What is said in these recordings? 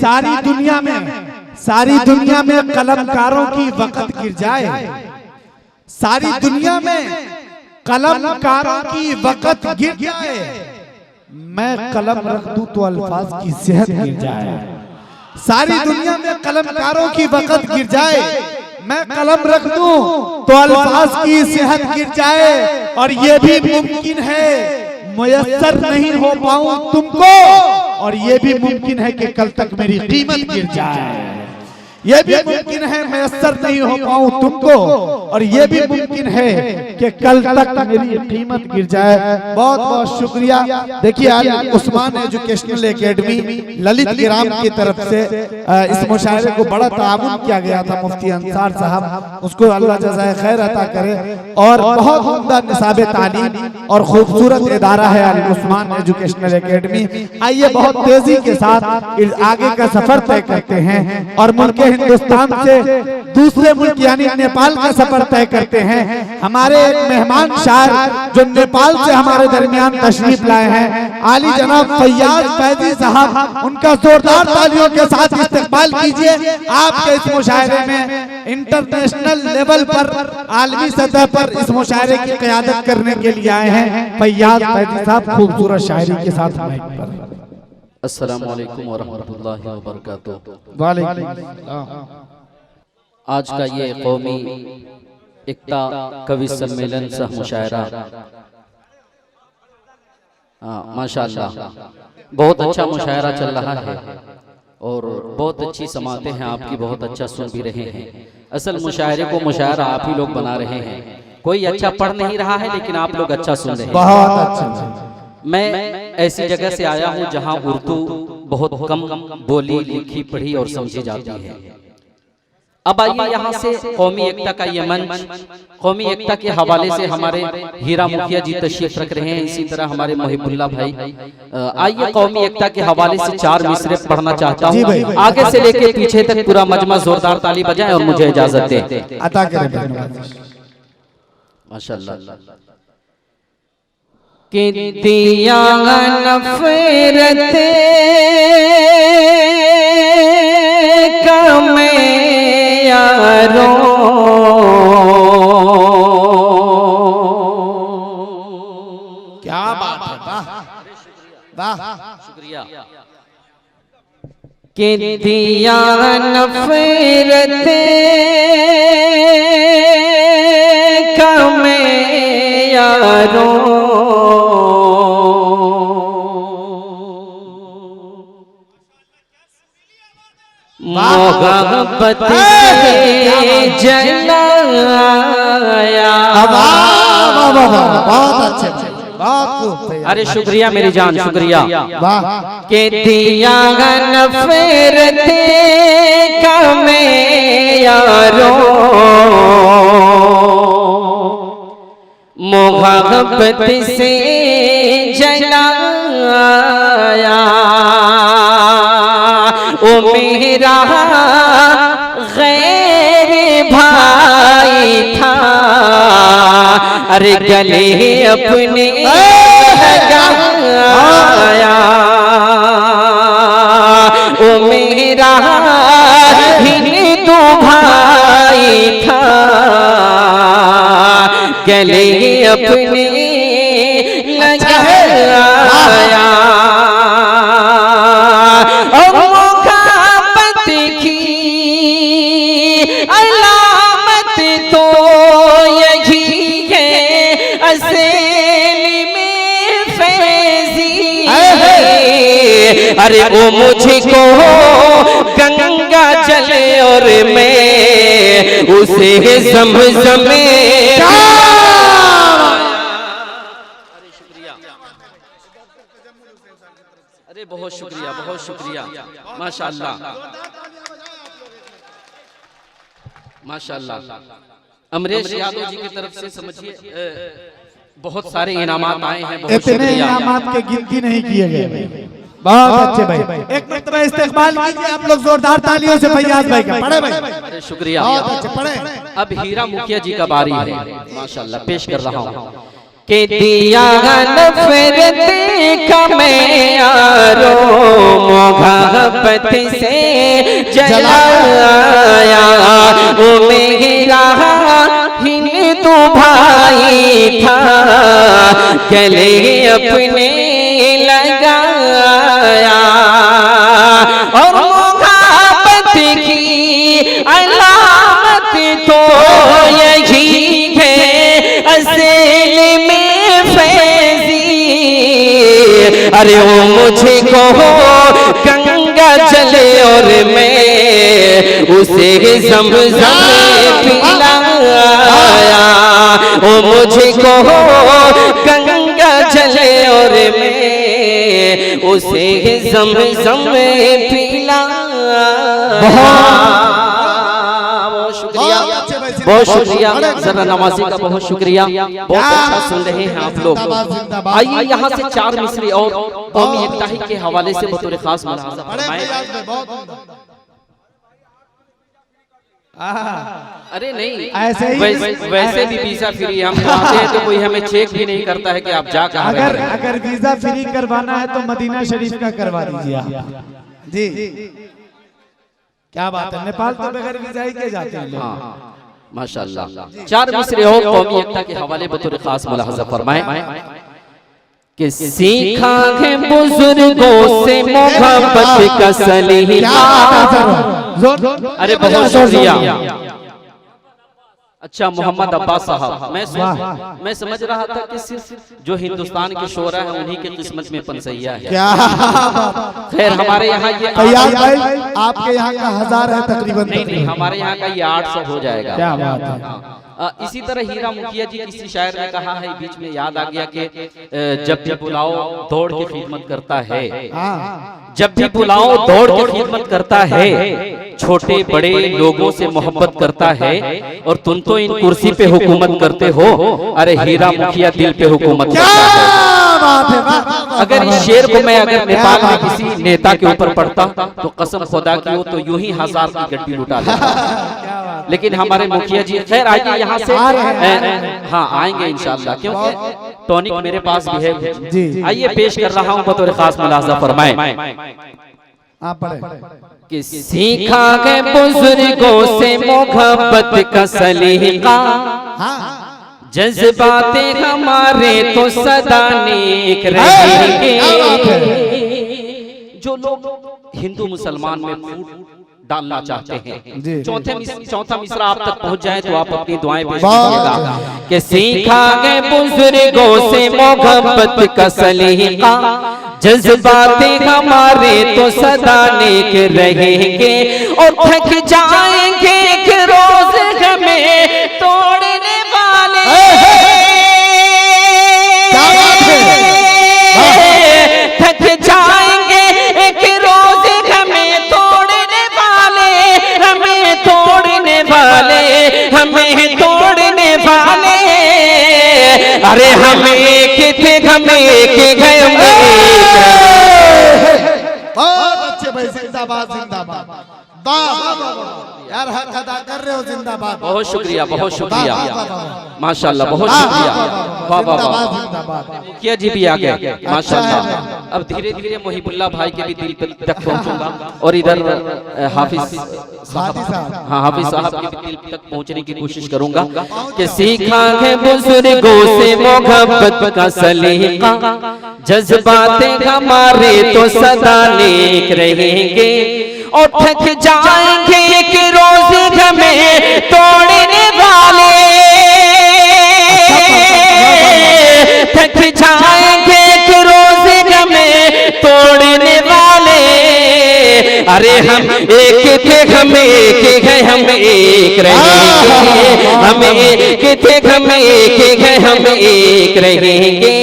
सारी दुनिया में कलमकारों की वक़्त गिर जाए, सारी दुनिया में कलमकारों की वक़्त गिर जाए, मैं कलम रख दूं तो अल्फाज की सेहत गिर जाए। सारी दुनिया में कलमकारों की वक़्त गिर जाए, मैं कलम रख दूं तो अल्फाज की सेहत गिर जाए। और ये भी मुमकिन है मुयस्सर नहीं हो पाऊं तुमको, और ये भी मुमकिन है कि कल तक मेरी कीमत गिर जाए। ये भी मुमकिन है मुयस्सर नहीं हो पाऊं तुमको, और ये भी मुमकिन है कि कल तक मेरी कीमत गिर जाए। बहुत बहुत शुक्रिया। देखिए आज उस्मान एजुकेशनल एकेडमी ललित गिराम की तरफ से इस मुशायरे को बड़ा ताउन किया गया था मुफ्ती अंसार साहब, उसको अल्लाह जज़ाए खैर अता करे। और बहुत उम्दा निसाब तालीम और खूबसूरत इदारा है अल उस्मान एजुकेशनल एकेडमी। आइए बहुत तेजी के साथ आगे का सफर तय करते हैं और मुल्क हिंदुस्तान से दूसरे मुल्क यानी नेपाल का सफर तय करते हैं। हमारे एक मेहमान शायर जो नेपाल से हमारे दरमियान तशरीफ लाए हैं, आली जनाब फैयाज फैजी साहब, उनका जोरदार तालियों के साथ इस्तकबाल कीजिए। आपके इस मुशायरे में इंटरनेशनल लेवल पर, आलमी सतह पर इस मुशायरे की क़यादत करने के लिए आए हैं फैयाज फैजी साहब, खूबसूरत शायरी के साथ माइक पर। अस्सलामु अलैकुम वरहमतुल्लाहि वबरकातुहू। वालेकुम। आज का ये कौमी एकता कवि सम्मेलन सह मुशायरा, माशाअल्लाह बहुत अच्छा मुशायरा चल रहा है और बहुत अच्छी समातें हैं आपकी, बहुत अच्छा सुन भी रहे हैं। असल मुशायरे को मुशायरा आप ही लोग बना रहे हैं, कोई अच्छा पढ़ नहीं रहा है लेकिन आप लोग अच्छा सुन रहे हैं। बहुत अच्छा। मैं ऐसी जगह से आया हूँ जहाँ उर्दू बहुत कम बोली, लिखी, पढ़ी और समझी जाती है। अब आइए यहाँ से कौमी एकता का ये मंच, कौमी एकता के हवाले से हमारे हीरा मुखिया जी तशरीफ रख रहे हैं, इसी तरह हमारे मोहिबुल्लाह भाई। आइए कौमी एकता के हवाले से 4 मिसरे पढ़ना चाहता हूँ, आगे से लेके पीछे तक पूरा मजमा जोरदार ताली बजाएं और मुझे इजाजत दें। अता करें माशाअल्लाह। कि दिया नफरत का मैं यारों, क्या बात है, वाह वाह, शुक्रिया। कि दिया नफरत का मैं यारों, मोहब्बत से जलाया। बहुत अच्छे, बहुत। अरे शुक्रिया मेरी जान, शुक्रिया। वाह। के दिया नफरत का मैं यारों, मोहब्बत से जलाया। ओ मेरा गैर भाई था, अरे गले अपने लगाया। ओ मेरा हिंदू भाई था, गले अपने लगाया। अरे वो मुझको गंगा जले और मैं उसे ज़मज़म में। अरे बहुत शुक्रिया, बहुत शुक्रिया, माशाअल्लाह माशाअल्लाह। अमरेश यादव जी की तरफ से समझिए बहुत सारे इनामात आए हैं। इतने इनामात के गिनती नहीं किए गए। बहुत अच्छे भाई, एक मरतबा इस्तेकबाल कीजिए आप लोग जोरदार तालियों से फैयाज भाई का। पढ़े भाई, शुक्रिया। बहुत अच्छे, पढ़े। अब हीरा मुखिया जी का बारी है, माशाअल्लाह पेश कर रहा हूँ। के दिया नफरत का मैं आरो मोहब्बत से जलाया। वो मेरा हिंदू भाई था गले अपने लगाया। और मोहब्बत की अलामत तो यही है असल में फैज़ी। अरे वो मुझे को गंगा चले और मैं उसे ज़म-ज़म पिलाया। वो मुझे को गंगा चले और मैं उसे ज़म-ज़म पिलाया। बहुत शुक्रिया जरा नवाजी का बहुत शुक्रिया। बहुत अच्छा सुन रहे हैं आप लोग। आइए यहाँ से 4 मिसरे और कौमी एकता के हवाले से बतौर खास मुलाहज़ा फरमाएं। अरे नहीं ऐसे ही वैसे भी वीजा फ्री हम आते हैं तो कोई हमें चेक भी नहीं करता है कि आप जा कहाँ रहे हैं। अगर वीजा फ्री करवाना है तो मदीना शरीफ का करवा दीजिए आप जी। क्या बात है, नेपाल तो बगैर वीजा ही के जाते हैं लोग। माशाअल्लाह। 4 मिसरे और कौमी एकता के हवाले बतौर खास मुलाहज़ा फरमाएं कि सीखा है बुजुर्गों से मोहब्बत का सलीका। अरे बहुत शुक्रिया। अच्छा मोहम्मद अब्बास साहब, मैं समझ रहा था कि सिर्फ जो हिंदुस्तान के शोरा है उन्हीं की किस्मत में पनसैया है। क्या खैर हमारे यहाँ ये आपके यहाँ का 1000 है तकरीबन। नहीं हमारे यहाँ का ये 800 हो जाएगा। क्या बात है। इसी तरह हीरा मुखिया जी किसी शायर ने कहा है, बीच में याद आ गया कि जब भी बुलाओ दौड़ के खिदमत करता है। जब भी बुलाओ दौड़ के खिदमत करता है, छोटे बड़े लोगों से मोहब्बत करता है। और तुम तो इन कुर्सी पे हुकूमत करते हो, अरे हीरा मुखिया दिल पे हुकूमत करता है। अगर इस शेर को मैं अगर नेपाल में किसी नेता के ऊपर पढ़ता तो कसम खुदा की हो तो यूं ही 1000 की गड्डी लुटा लेता। लेकिन हमारे मुखिया जी खैर आइए यहाँ से। हाँ आएंगे इंशाल्लाह, क्योंकि टॉनिक मेरे पास भी है। आइए पेश कर रहा हूँ बतौर खास मुलाहज़ा फरमाएं कि सीखा है बुजुर्गों से मोहब्बत का सलीका। जज्बाते हमारे तो सदा नेक रहेंगे। जो लोग हिंदू मुसलमान में फूट डालना चाहते हैं, चौथा मिसरा आप तक पहुंच जाए तो आप अपनी दुआएं पेश कीजिएगा कि सीखा है बुजुर्गों से मोहब्बत का सलीका। जज्बाते हमारे तो सदा नेक रहेंगे। और थक जाएंगे एक रोज हमें तोड़ने वाले। थक जाएंगे एक रोज हमें तोड़ने वाले। हमें तोड़ने वाले, हमें तोड़ने वाले। अरे हमें एक थे, हमें एक गए। बहुत अच्छे भाई, जिंदाबाद जिंदाबाद। यार हक अदा कर रहे हो, जिंदाबाद। बहुत शुक्रिया माशाल्लाह, बहुत शुक्रिया। वाह वाह वाह। मुखिया जी भी आ गए माशाल्लाह। अब धीरे धीरे मोहिबुल्लाह भाई के भी दिल तक पहुंचूंगा और इधर हाफिज साहब, हाँ हाफिज साहब के भी दिल तक पहुंचने की कोशिश करूंगा कि सीखा है बुजुर्गों से मोहब्बत का सलीका। जज्बाते हमारे तो सदा नेक रहेंगे। और थक जाएंगे एक रोज हमें तोड़ने वाले। थक जाएंगे एक रोज हमें तोड़ने वाले। अरे हम एक थे, हम एक है, हम एक रहेंगे। हम एक थे, हम एक है, हम एक रहेंगे।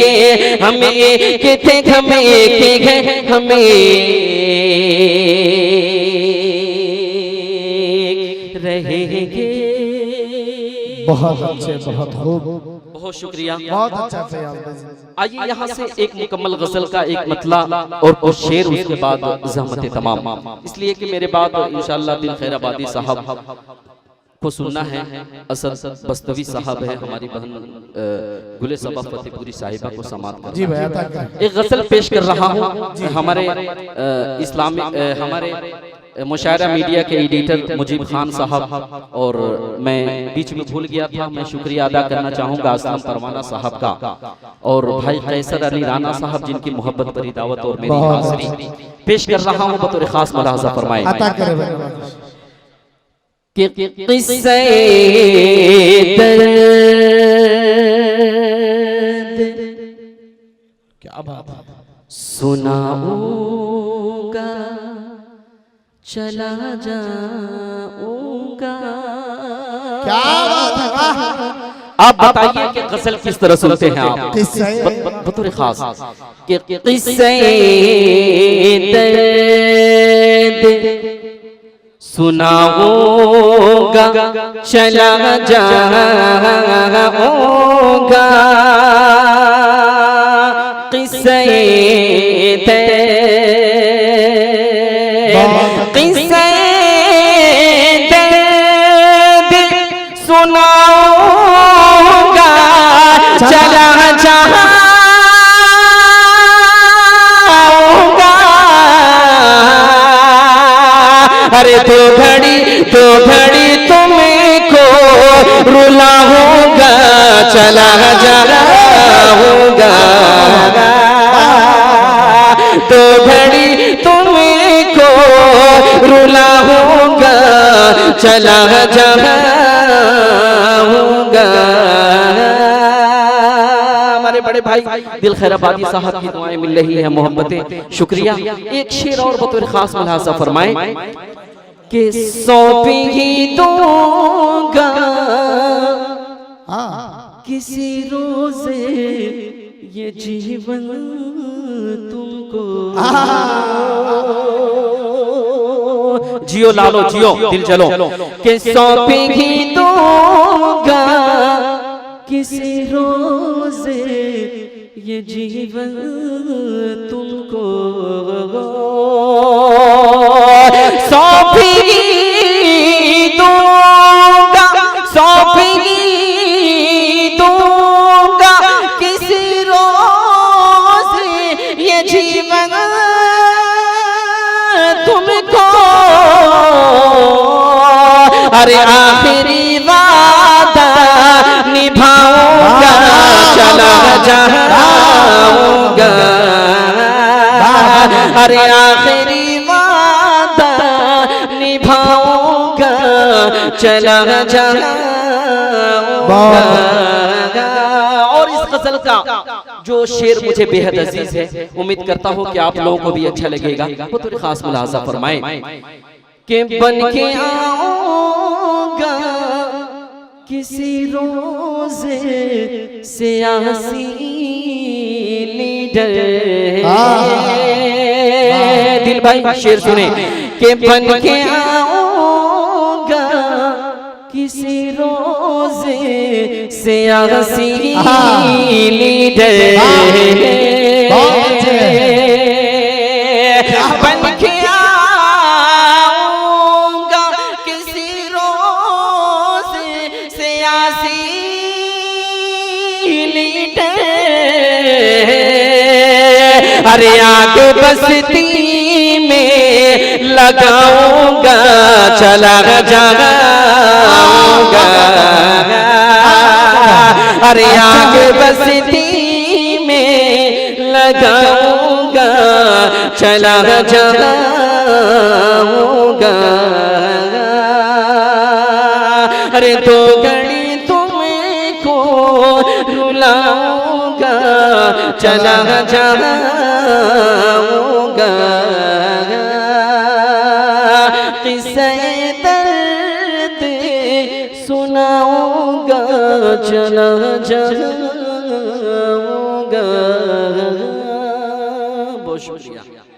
हम एक थे, हम एक है, हम रहेंगे। बहुत अच्छे, बहुत खूब, बहुत शुक्रिया, बहुत अच्छा फयाज। आइए यहाँ से एक मुकम्मल गजल का एक मतला और कुछ शेर, उसके बाद ज़हमत तमाम। इसलिए कि मेरे बाद इंशाअल्लाह दिल खैराबादी साहब को सुनना है। असद बस्तवी साहब है, हमारी बहन गुले सबा फतेहपुरी साहिबा को समात कर जी भैया ताकि एक गजल पेश कर रहा हूँ। हमारे इस्लामी हमारे मुशायरा मीडिया के एडिटर मुजीब खान साहब, और मैं बीच में भूल गया था, मैं शुक्रिया अदा करना चाहूँगा असलम परवाना साहब का और भाई कैसर अली राना साहब, जिनकी मोहब्बत भरी दावत और मेरी हाजिरी पेश कर रहा हूँ। बतौर खास मुलाहजा फरमाए अता करे भैया। कि किस्से क्या बात है। सुनाऊंगा चला जाऊंगा। क्या बात है, वाह। आप बताइए कि गजल किस तरह सुनते हैं आप? किस्से बतौर खास कि किस्से सुनाऊंगा चला जाऊंगा। किस्से किस्से सुनाऊंगा चला जाऊंगा। अरे दो घड़ी तुमको रुलाऊंगा चला जाऊंगा। दो घड़ी तुमको रुलाऊंगा चला जाऊंगा। हमारे बड़े भाई दिल खैराबादी साहब की दुआएं मिल रही है, मोहब्बतें, शुक्रिया। एक शेर और बतौर खास मुलाहजा फरमाए कि सौंप ही दूंगा किसी रोज़े ये जीवन तुमको। जियो लालो जियो दिल चलो कि सौंप ही दूंगा किसी रोज़े ये जीवन तुमको। सौंप ही दूंगा किसी रोज़े ये जीवन तुमको। अरे आखिरी वादा निभाऊंगा चला जाऊंगा। अरे आखिरी वादा निभाऊंगा चला जाऊंगा। और इस गजल का जो शेर मुझे बेहद अजीज है, उम्मीद करता हूँ कि आप लोगों को भी अच्छा लगेगा। बतौर खास मुलाहजा फरमाए कि बन के आऊंगा किसी रोज़े सियासी लीडर। दिल भाई शेर सुने कि बन के आऊंगा किसी रोज़े सियासी लीडर। बन के आऊंगा किसी रोज़े सियासी लीडर। अरे आग बस्ती में लगाऊंगा चला जाऊंगा। अरे आग बस्ती में लगाऊंगा चला जाऊंगा। अरे दो घड़ी तुमको रुलाऊंगा चला जाऊंगा। किस्से दर्द सुनाऊंगा चला जाऊंगा। बहुत शुक्रिया।